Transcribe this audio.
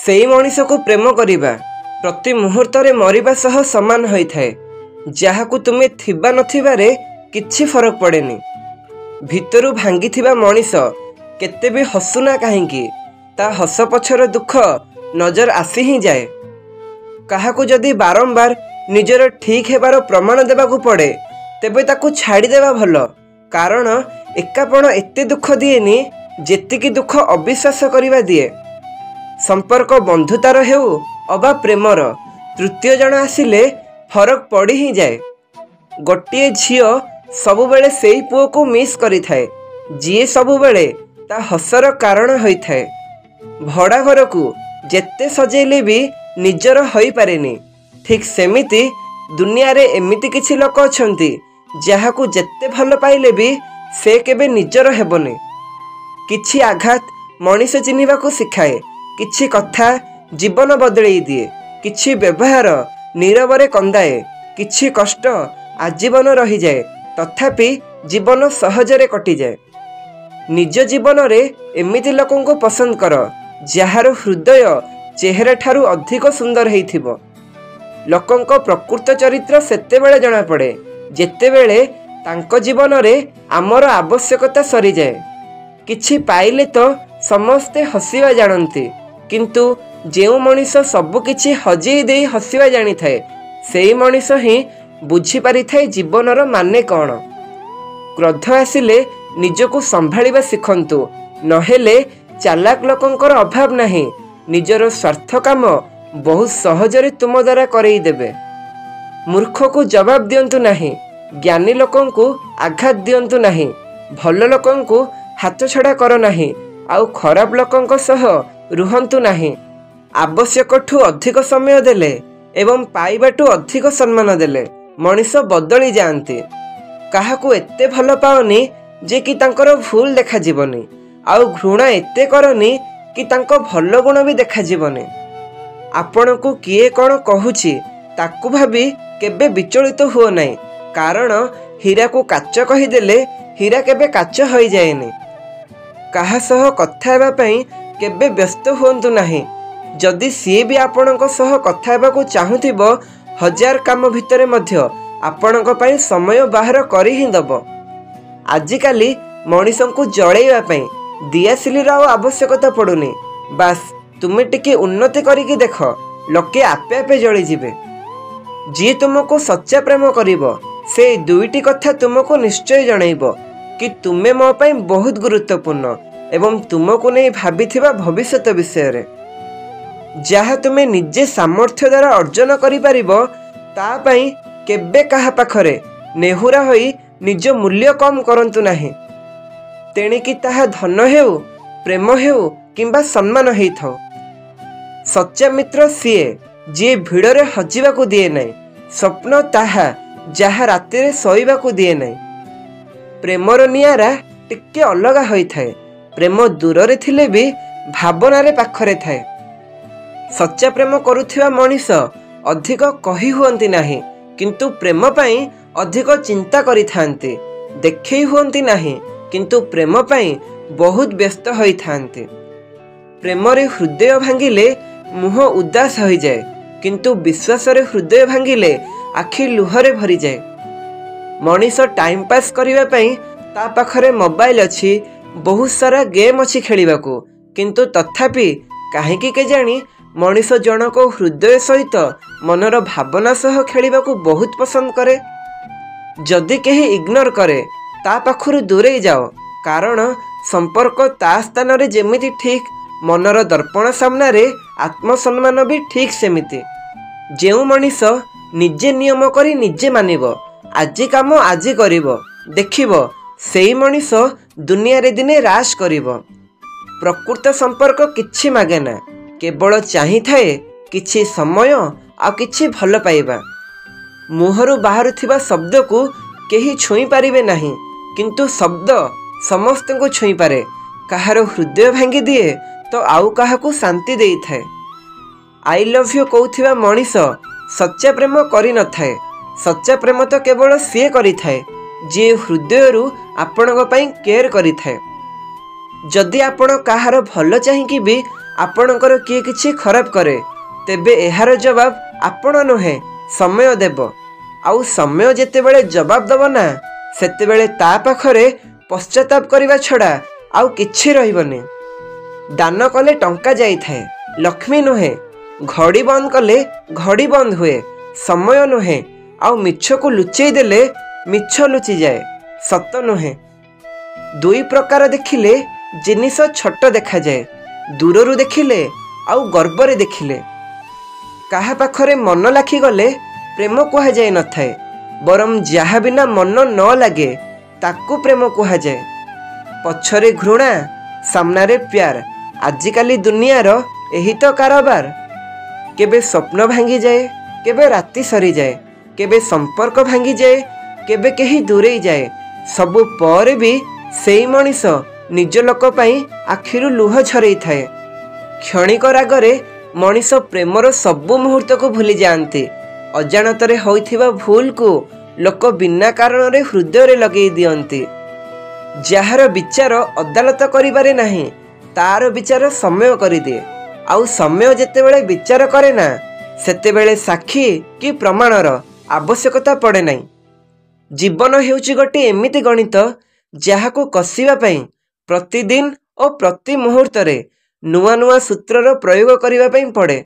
सेई मनीष को प्रेम करिबा प्रति मुहूर्त रे मरिबा सह समान होइथाए। जहाकू तुमे थिबा नथिबारे किछि फरक पड़ेनी। भितरु भांगिथिबा मनीष केते भी हसुना काहींकी ता हस पछर दुख नजर आसी ही जाए। काहाकू जदि बारंबार निजर ठीक हेबार प्रमाण देबाकू पड़े तेबे ताकू छाड़ी देबा भलो। कारण एकापण एते दुख दिएनी जेतिकी दुख अविश्वास करिबा दिए। संपर्क बंधुतार हेउ अबा प्रेमर तृतीय जन आसिले फरक पड़ी ही जाए। गोटे झियो सबुबेले सेई पुओ को मिस करिथाए जिए सबुबेले ता हसर कारण होइथाए। भड़ा घर को जेते सजेइले भी निजर होई पारेनी। ठीक सेमिति दुनिया रे एमिति किछि लोक अछंती जहाकू जेते भल पाइले भी से केबे निजर हेबनी। किछि आघात मनीष चिन्हिबा को सिखाए, किछि कथा जीवन बदलई दिए, किछि व्यवहार नीरवरे कंदाए, किछि कष्ट आजीवन रही जाए तथापि जीवन सहजरे कटि जाए। निज जीवन रे एमिति लोकन को पसंद कर जहार हृदय चेहरा ठारू अधिक सुंदर हेइथिबो। लोकन को प्रकृत चरित्र सेतेबेले जणा पड़े जेतेबेले तांको जीवन रे आमर आवश्यकता सरी जाए। किछि पाइले तो समस्ते हसिबा जानती, किंतु जेउ मनीष सबु किछि हजेई देई हसिबा जानी थाए सेई मनीष ही बुझी पारि थाए जीवनर माने कौन। क्रोध आसिले निजको संभाळिबा शिखंतु, नहेले चालाक लोकंकर अभाव नहीं। निजर स्वार्थ काम बहुत सहजरे तुम द्वारा करई देबे। मूर्ख को जवाब दियंतु नहीं, ज्ञानी लोकन को आघात दियंतु नहीं, भल लोकन को हाथ छड़ा कर नहीं, आउ खराब लोकन को सह रुहंतु नहीं। आवश्यकठू अधिक समय देले एवं पाइबाटू अधिक सम्मान देले मनीष बदली जाआंती। काहाकू एते भल पाओनी जे कि तांकर भूल देखा जीवनी, आउ घृणा एते करनी कि तांको भल गुण भी देखा जीवनी। आपण को किए कौन कहूची ताकू भाभी केबे विचलित तो हुओ नहीं। कारण हीरा को काच कहीदेले हीरा केबे काच होई जाएनी। काहा सह कथा हेबा पई केबे व्यस्त हुअंतु नहीं। जदि सी भी आपणक सह कथा हेबाकू चाहुथिबो हजार काम भितरे मध्य आपणक पई समय बाहर करी ही दबो। आजिकाली मनीषों को जळेइबा पई दियासिलीर आवश्यकता पड़ुनी। बास तुमे टिके उन्नति करिकी देख, लोके आपे आपे जळी जिवे। जी तुमको सच्चा प्रेम करिवो से दुईटी कथा तुमको निश्चय जणैबो कि तुमे मो पई बहुत गुरुत्वपूर्ण एवं तुमको नहीं भाबिथिबा भविष्यत विषय रे। जहा तुमे निजे सामर्थ्य द्वारा अर्जन करि परिबो ता पई केबे काहा पाखरे नेहुरा होई निज मूल्य कम करंतु नाही। तेणिकी ताहा धन हेउ, प्रेम हेउ किंबा सम्मान हेइ थाउ। सच्चा मित्र सीए जी भिड़े हजिबा को दिए नहीं। स्वप्न ताहा जहा राति रे सोइबा को दिए नहीं। प्रेमर नियारा टिके अलगा होई थाए। प्रेम दूर रे थिले भी भावना रे पाखरे थाए। सच्चा प्रेम करुथिबा मनीष अधिक कही हुअंती नाही, किंतु प्रेम पई अधिक चिंता करि थांती। देखै हुअंती नाही, किंतु प्रेम पई बहुत व्यस्त होई थांती। प्रेम रे हृदय भांगिले मुह उदास हो जाए, किंतु विश्वास रे हृदय भांगिले आखि लुहरे भरी जाए। मनीष टाइम पास करिबा पई ता पाखरे मोबाइल अछि, बहुत सारा गेम अछि खेलिबाकू, किंतु तथापि काहेकि के जानी मनीष जनक हृदय सहित मनर भावना सह खेलिबाकू बहुत पसंद करे। जदि केही इग्नोर करे ता पाखरु दूरे जाओ। कारण संपर्क ता स्थान रे जेमिति ठीक मनर दर्पण सामना रे आत्मसम्मान भी ठीक सेमिति। जेउ मनीष निजे नियम करी निजे मानिबो, आजी काम आजी करिबो, देखिबो सेई मनीष दुनिया रे दिने राज करिबो। प्रकृत संपर्क किछि मागे ना, केवल चाहि थाए किछि समय आ किछि भल पाइबा। मुहरु बाहरुथिबा शब्द को केही छुई पारिबे नाही, किंतु शब्द समस्त को छुई पारे। काहार हृदय भांगी दिए तो आउ काहाकू शांति देई थाए। आई लव यू कहूथिबा मनीष सच्चा प्रेम करि न थाए। सच्चा प्रेम तो केवल सी करि थाए जे हृदय आपणक पई केयर करि थाए। जदि आपण काहार भल चाहिकी भी ଆପଣଙ୍କର କିଏ କିଛି ଖରାପ କରେ ତେବେ ଏହାର ଜବାବ ଆପଣ ନୁହେଁ ସମୟ ଦେବ। ଆଉ ସମୟ ଯେତେବେଳେ ଜବାବ ଦେବ ନା ସେତେବେଳେ ତା ପାଖରେ ପଶ୍ଚାତାପ କରିବା ଛଡ଼ା ଆଉ କିଛି ରହିବନି। ଦାନ କଲେ ଟଙ୍କା ଯାଇଥାଏ, ଲକ୍ଷ୍ମୀ ନୁହେଁ। ଘଡ଼ି ବନ୍ଦ କଲେ ଘଡ଼ି ବନ୍ଦ ହୁଏ, ସମୟ ନୁହେଁ। ଆଉ ମିଛକୁ ଲୁଚେଇ ଦେଲେ ମିଛ ଲୁଚିଯାଏ, ସତ ନୁହେଁ। ଦୁଇ ପ୍ରକାର ଦେଖିଲେ ଜିନିଷ ଛୋଟ ଦେଖାଯାଏ, ଦୂରରୁ ଦେଖିଲେ ଆଉ ଗର୍ବରେ ଦେଖିଲେ। କାହା ପାଖରେ ମନ ଲାଖିଗଲେ ପ୍ରେମ କୁହାଯାଇ ନଥାଏ, ବରଂ ଯାହା ବିନା ମନ ନ ଲାଗେ ତାକୁ ପ୍ରେମ କୁହାଯାଏ। ପଛରେ ଘୃଣା, ସାମ୍ନାରେ ପ୍ୟାର, ଆଜିକାଲି ଦୁନିଆର ଏହି ତ କାରବାର। କେବେ ସ୍ୱପ୍ନ ଭାଙ୍ଗିଯାଏ, କେବେ ରାତି ସରିଯାଏ, କେବେ ସମ୍ପର୍କ ଭାଙ୍ଗିଯାଏ, କେବେ କେହି ଦୂରେଇ ଯାଏ। ସବୁ ପରେ ବି ସେଇ ମଣିଷ ନିଜ ଲୋକ ପାଇଁ ଆଖିରୁ ଲୁହ ଝରେଇଥାଏ। କ୍ଷଣିକ ରାଗରେ ମଣିଷ ପ୍ରେମର ସବୁ ମୁହୂର୍ତ୍ତକୁ ଭୁଲି ଯାଆନ୍ତି। ଅଜାଣତରେ ହୋଇଥିବା ଭୁଲକୁ ଲୋକ ବିନା କାରଣରେ ହୃଦୟରେ ଲଗେଇ ଦିଅନ୍ତି। ଯାହାର ବିଚାର ଅଦାଲତ କରିପାରେ ନାହିଁ ତାର ବିଚାର ସମୟ କରିଦିଏ। ଆଉ ସମୟ ଯେତେବେଳେ ବିଚାର କରେ ନା ସେତେବେଳେ ସାକ୍ଷୀ କି ପ୍ରମାଣର ଆବଶ୍ୟକତା ପଡ଼େ ନାହିଁ। ଜୀବନ ହେଉଛି ଗୋଟିଏ ଏମିତି ଗଣିତ ଯାହାକୁ କଷିବା ପାଇଁ ପ୍ରତିଦିନ ଓ ପ୍ରତି ମୁହୂର୍ତ୍ତରେ ନୂଆ ନୂଆ ସୂତ୍ରର ପ୍ରୟୋଗ କରିବା ପାଇଁ ପଡ଼େ।